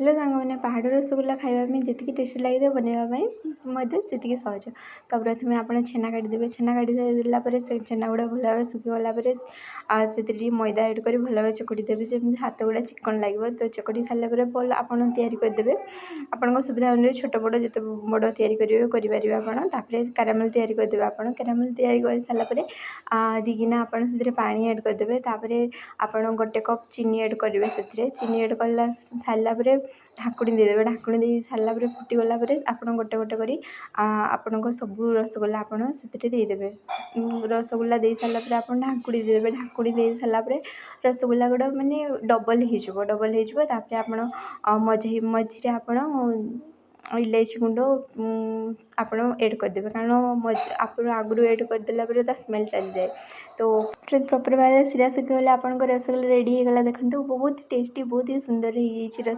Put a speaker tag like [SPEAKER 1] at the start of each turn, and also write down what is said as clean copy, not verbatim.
[SPEAKER 1] Hello सांगने पहाड़ रसगुल्ला खावाई जी tasty लगे बनवाई से सहज। तो प्रथम आप छेना काटिदेवे छेना काटी सारापर से छेना गुड़ा भल भाव सुखीगला से मैदा एड कर भल भाव चकटी देवे जमी हाथ गुड़ा चिकन लगे। तो चकटी सारापर बल आप करदे आपण सुविधा अनुसार छोट बड़ जिते बड़ या करेंगे कारामेल तैयारी करदे आप कारामेल तैयारी कर सारापर दिगिना आप पानी एड करदे आप गोटे कप चीनी एड करेंगे से चीनी एड कला सारापर ढाकुणी देदेवे ढाकुणी दे सारापर फुटीगला आप गोटे गोटे कर आपण सब रसगुल्ला आपड़ से देदेवे रसगुल्ला दे सारापर आप ढाकुणी देदेवे ढाकुणी दे सारापर रसगुल्ला गुड़ा माने डबल हो आप मझे आप इलायची गुंड आप एड करदे कारण आप आगु एड करदेला स्मेल चली जाए। तो प्रॉपर भाव सीरा सुखीगले आप रसगुल्ला रेडी होगा देखते बहुत टेस्टी बहुत ही सुंदर हो।